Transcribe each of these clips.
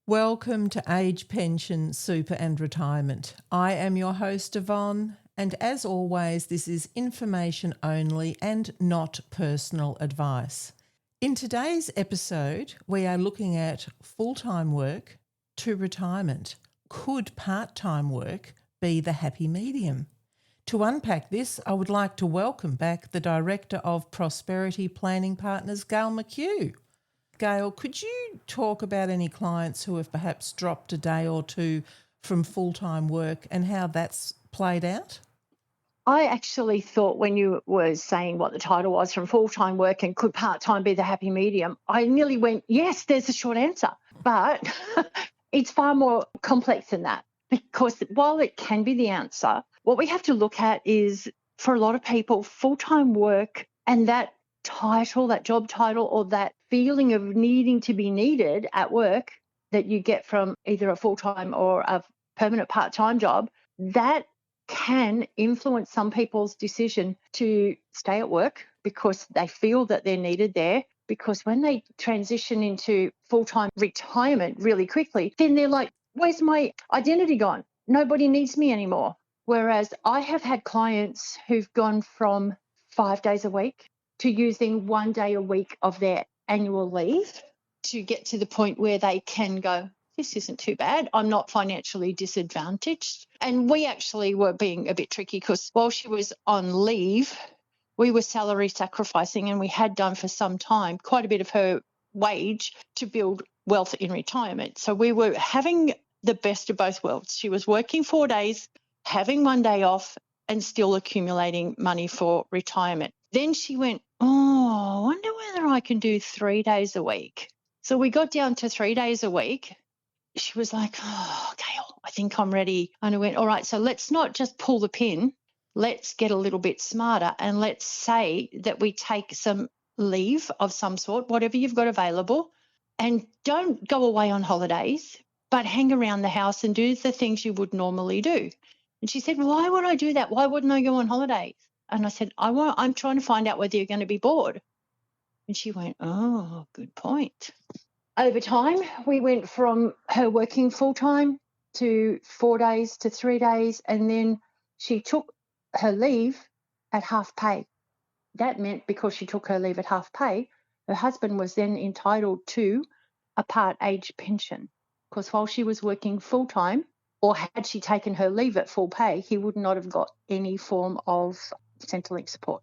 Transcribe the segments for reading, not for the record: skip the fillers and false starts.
Welcome to Age, Pension, Super and Retirement. I am your host, Yvonne, and as always, this is information only and not personal advice. In today's episode, we are looking at full-time work to retirement. Could part-time work be the happy medium? To unpack this, I would like to welcome back the Director of Prosperity Planning Partners, Gayle McKew. Gayle, could you talk about any clients who have perhaps dropped a day or two from full-time work and how that's played out? I actually thought when you were saying what the title was, from full-time work and could part-time be the happy medium, I nearly went, yes, there's a short answer. But it's far more complex than that, because while it can be the answer, what we have to look at is, for a lot of people, full-time work and that title, that job title, or that feeling of needing to be needed at work that you get from either a full-time or a permanent part-time job, that can influence some people's decision to stay at work because they feel that they're needed there. Because when they transition into full-time retirement really quickly, then they're like, where's my identity gone? Nobody needs me anymore. Whereas I have had clients who've gone from 5 days a week to using 1 day a week of their annual leave to get to the point where they can go, this isn't too bad. I'm not financially disadvantaged. And we actually were being a bit tricky because while she was on leave, we were salary sacrificing, and we had done for some time quite a bit of her wage to build wealth in retirement. So we were having the best of both worlds. She was working 4 days, having 1 day off, and still accumulating money for retirement. Then she went, I wonder whether I can do 3 days a week. So we got down to 3 days a week. She was like, Gayle, I think I'm ready. And I went, all right, so let's not just pull the pin. Let's get a little bit smarter, and let's say that we take some leave of some sort, whatever you've got available, and don't go away on holidays, but hang around the house and do the things you would normally do. And she said, why would I do that? Why wouldn't I go on holidays? And I said, I'm trying to find out whether you're going to be bored. And she went, oh, good point. Over time, we went from her working full-time to 4 days to 3 days, and then she took her leave at half pay. That meant because she took her leave at half pay, her husband was then entitled to a part-age pension, because while she was working full-time, or had she taken her leave at full pay, he would not have got any form of Centrelink support.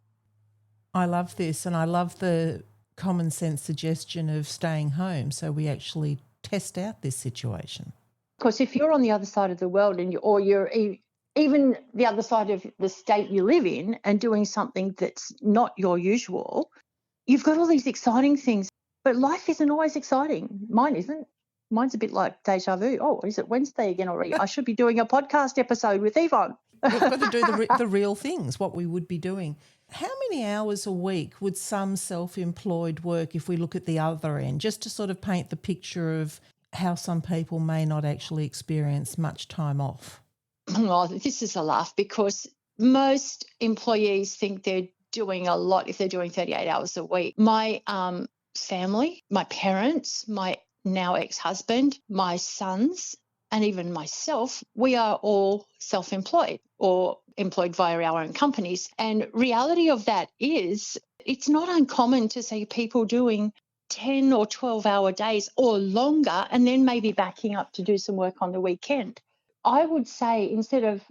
I love this, and I love the common sense suggestion of staying home so we actually test out this situation. Because if you're on the other side of the world and you're even the other side of the state you live in and doing something that's not your usual, you've got all these exciting things, but life isn't always exciting. Mine isn't. Mine's a bit like deja vu. Oh, is it Wednesday again already? I should be doing a podcast episode with Yvonne. We've got to do the real things, what we would be doing. How many hours a week would some self-employed work if we look at the other end, just to sort of paint the picture of how some people may not actually experience much time off? Oh, this is a laugh, because most employees think they're doing a lot if they're doing 38 hours a week. My family, my parents, my now ex-husband, my sons, and even myself, we are all self-employed or employed via our own companies. And reality of that is, it's not uncommon to see people doing 10 or 12-hour days or longer, and then maybe backing up to do some work on the weekend. I would say, instead of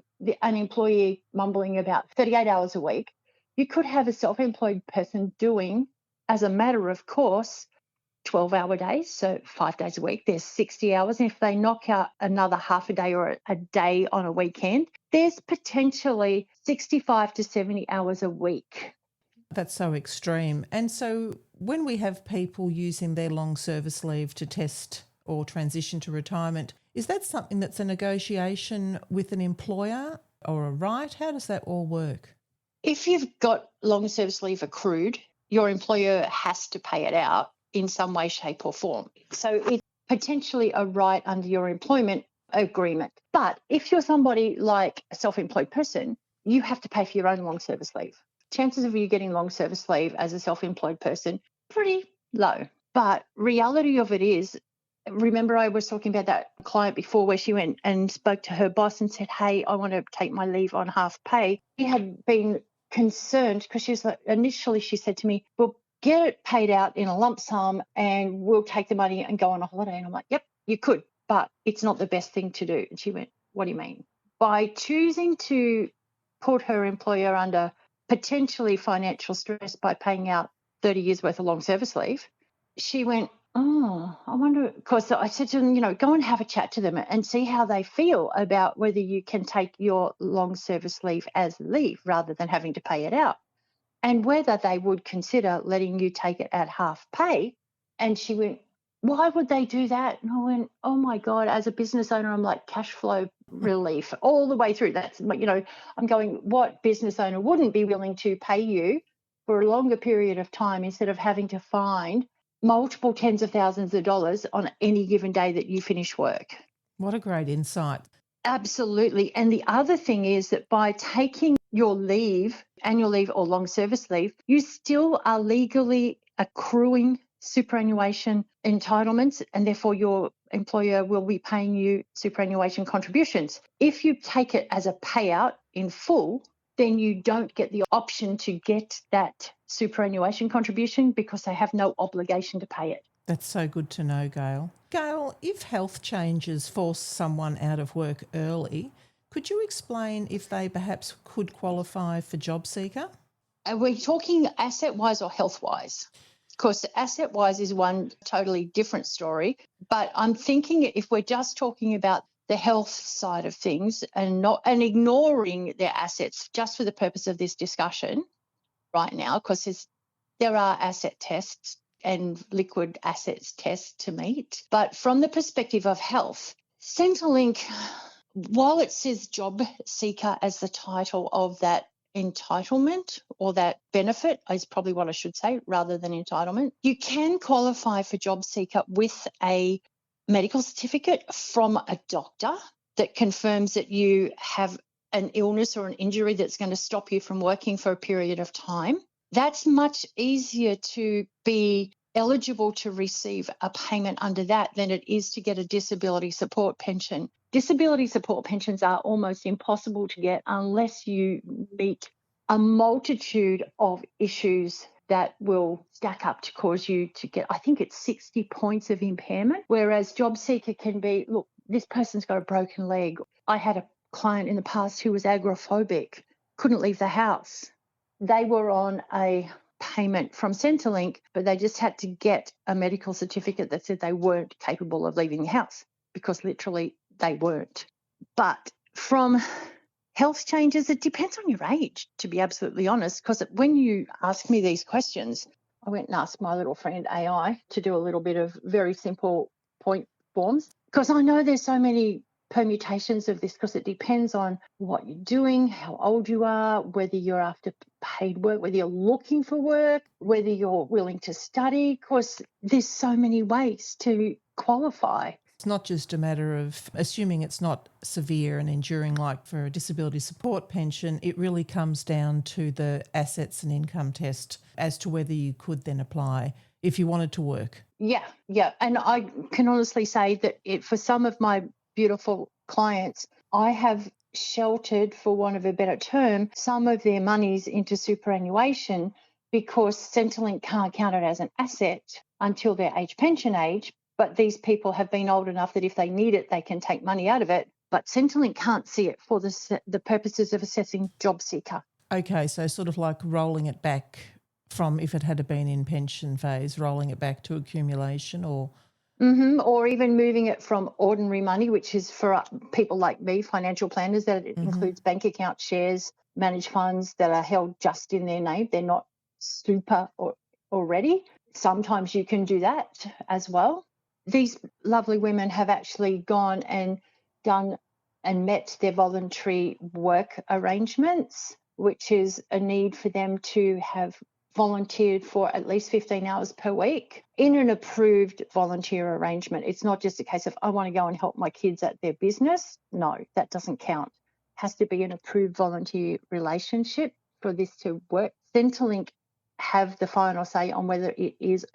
an employee mumbling about 38 hours a week, you could have a self-employed person doing, as a matter of course, 12-hour days, so 5 days a week. There's 60 hours. And if they knock out another half a day or a day on a weekend, there's potentially 65 to 70 hours a week. That's so extreme. And so when we have people using their long service leave to test or transition to retirement, is that something that's a negotiation with an employer or a right? How does that all work? If you've got long service leave accrued, your employer has to pay it out in some way, shape or form. So it's potentially a right under your employment agreement. But if you're somebody like a self-employed person, you have to pay for your own long service leave. Chances of you getting long service leave as a self-employed person, pretty low. But reality of it is, remember I was talking about that client before where she went and spoke to her boss and said, hey, I want to take my leave on half pay. She had been concerned because she was like, initially she said to me, well, get it paid out in a lump sum and we'll take the money and go on a holiday. And I'm like, yep, you could, but it's not the best thing to do. And she went, what do you mean? By choosing to put her employer under potentially financial stress by paying out 30 years worth of long service leave, she went, oh, I wonder, because I said to them, go and have a chat to them and see how they feel about whether you can take your long service leave as leave rather than having to pay it out, and whether they would consider letting you take it at half pay. And she went, why would they do that? And I went, oh my God, as a business owner, I'm like cash flow relief all the way through. That's, I'm going, what business owner wouldn't be willing to pay you for a longer period of time instead of having to find multiple tens of thousands of dollars on any given day that you finish work? What a great insight. Absolutely. And the other thing is that by taking your leave, annual leave or long service leave, you still are legally accruing superannuation entitlements, and therefore your employer will be paying you superannuation contributions. If you take it as a payout in full, then you don't get the option to get that superannuation contribution because they have no obligation to pay it. That's so good to know, Gail. Gail, if health changes force someone out of work early, could you explain if they perhaps could qualify for JobSeeker? Are we talking asset-wise or health-wise? Of course, asset-wise is one totally different story, but I'm thinking if we're just talking about the health side of things and ignoring their assets just for the purpose of this discussion right now, because there are asset tests and liquid assets tests to meet. But from the perspective of health, Centrelink, while it says job seeker as the title of that entitlement or that benefit is probably what I should say rather than entitlement, you can qualify for job seeker with a medical certificate from a doctor that confirms that you have an illness or an injury that's going to stop you from working for a period of time. That's much easier to be eligible to receive a payment under that than it is to get a disability support pension. Disability support pensions are almost impossible to get unless you meet a multitude of issues that will stack up to cause you to get, I think it's 60 points of impairment, whereas job seeker can be, look, this person's got a broken leg. I had a client in the past who was agoraphobic, couldn't leave the house. They were on a payment from Centrelink, but they just had to get a medical certificate that said they weren't capable of leaving the house because literally they weren't. But from health changes, it depends on your age, to be absolutely honest, because when you ask me these questions, I went and asked my little friend AI to do a little bit of very simple point forms because I know there's so many permutations of this because it depends on what you're doing, how old you are, whether you're after paid work, whether you're looking for work, whether you're willing to study, because there's so many ways to qualify. It's not just a matter of assuming it's not severe and enduring like for a disability support pension. It really comes down to the assets and income test as to whether you could then apply if you wanted to work. Yeah. And I can honestly say that for some of my beautiful clients, I have sheltered, for want of a better term, some of their monies into superannuation because Centrelink can't count it as an asset until their age pension age. But these people have been old enough that if they need it, they can take money out of it. But Centrelink can't see it for the purposes of assessing job seeker. Okay, so sort of like rolling it back from if it had been in pension phase, rolling it back to accumulation or... Or even moving it from ordinary money, which is for people like me, financial planners, that it includes bank account shares, managed funds that are held just in their name. They're not super already. Sometimes you can do that as well. These lovely women have actually gone and done and met their voluntary work arrangements, which is a need for them to have volunteered for at least 15 hours per week in an approved volunteer arrangement. It's not just a case of, I want to go and help my kids at their business. No, that doesn't count. It has to be an approved volunteer relationship for this to work. Centrelink have the final say on whether it is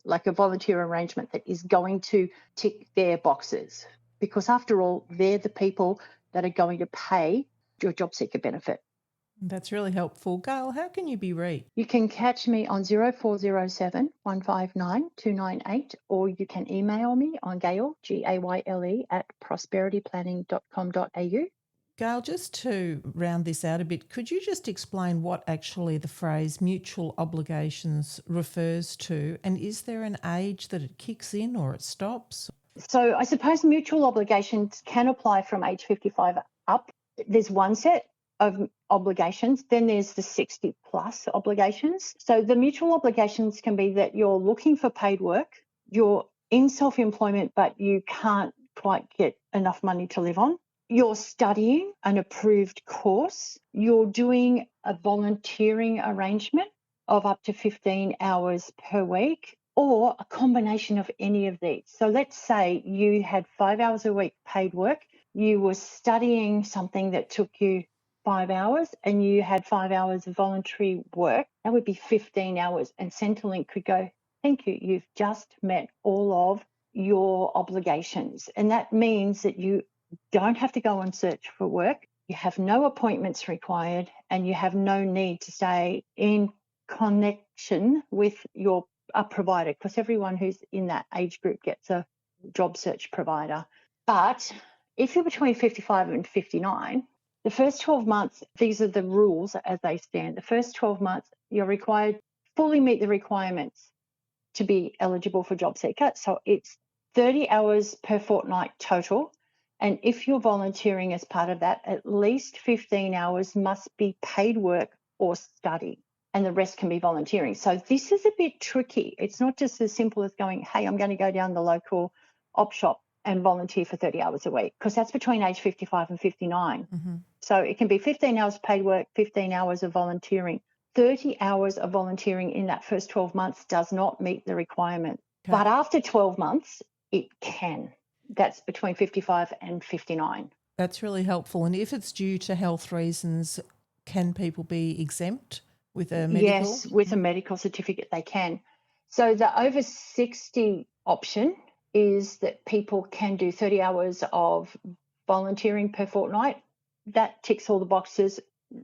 like a volunteer arrangement that is going to tick their boxes. Because after all, they're the people that are going to pay your job seeker benefit. That's really helpful. Gayle, how can you be reached? You can catch me on 0407 159 298, or you can email me on Gayle, Gayle, at prosperityplanning.com.au. Gayle, just to round this out a bit, could you just explain what actually the phrase mutual obligations refers to, and is there an age that it kicks in or it stops? So I suppose mutual obligations can apply from age 55 up. There's one set of obligations, then there's the 60 plus obligations. So the mutual obligations can be that you're looking for paid work, you're in self-employment, but you can't quite get enough money to live on. You're studying an approved course, you're doing a volunteering arrangement of up to 15 hours per week, or a combination of any of these. So let's say you had 5 hours a week paid work, you were studying something that took you 5 hours, and you had 5 hours of voluntary work. That would be 15 hours. And Centrelink could go, thank you, you've just met all of your obligations. And that means that you don't have to go and search for work. You have no appointments required, and you have no need to stay in connection with your provider, because everyone who's in that age group gets a job search provider. But if you're between 55 and 59, the first 12 months, these are the rules as they stand. The first 12 months, you're required to fully meet the requirements to be eligible for job seeker. So it's 30 hours per fortnight total. And if you're volunteering as part of that, at least 15 hours must be paid work or study, and the rest can be volunteering. So this is a bit tricky. It's not just as simple as going, hey, I'm going to go down the local op shop and volunteer for 30 hours a week, because that's between age 55 and 59. Mm-hmm. So it can be 15 hours paid work, 15 hours of volunteering. 30 hours of volunteering in that first 12 months does not meet the requirement. Okay. But after 12 months, it can. That's between 55 and 59. That's really helpful. And if it's due to health reasons, can people be exempt with a medical? Yes, with a medical certificate they can. So the over 60 option is that people can do 30 hours of volunteering per fortnight. That ticks all the boxes.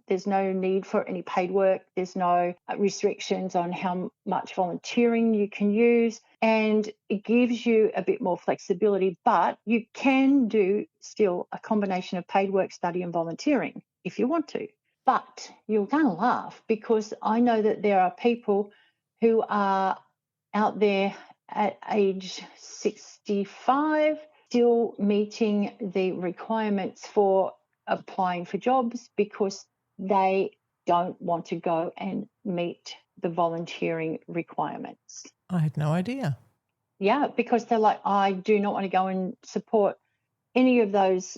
There's no need for any paid work. There's no restrictions on how much volunteering you can use. And it gives you a bit more flexibility, but you can do still a combination of paid work, study and volunteering if you want to. But you're going to laugh, because I know that there are people who are out there at age 65 still meeting the requirements for applying for jobs because they don't want to go and meet the volunteering requirements. I had no idea. Yeah, because they're like, I do not want to go and support any of those.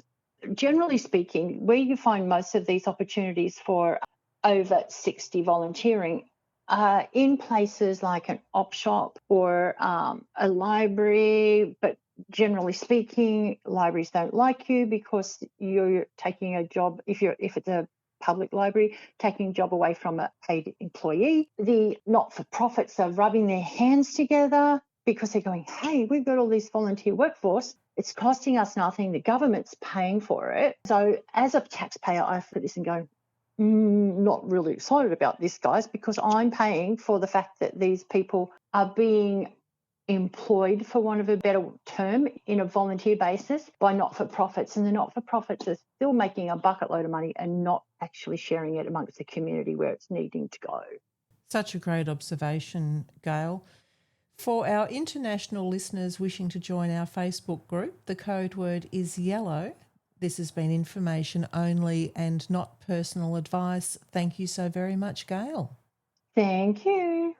Generally speaking, where you find most of these opportunities for over 60 volunteering are in places like an op shop or a library, but generally speaking, libraries don't like you because you're taking a job, if it's a public library, taking a job away from a paid employee. The not-for-profits are rubbing their hands together because they're going, hey, we've got all this volunteer workforce. It's costing us nothing. The government's paying for it. So as a taxpayer, I look at this and go, not really excited about this, guys, because I'm paying for the fact that these people are being employed, for want of a better term, in a volunteer basis by not-for-profits, and the not-for-profits are still making a bucket load of money and not actually sharing it amongst the community where it's needing to go. Such a great observation, Gayle. For our international listeners wishing to join our Facebook group, the code word is yellow. This has been information only and not personal advice. Thank you so very much, Gayle. Thank you.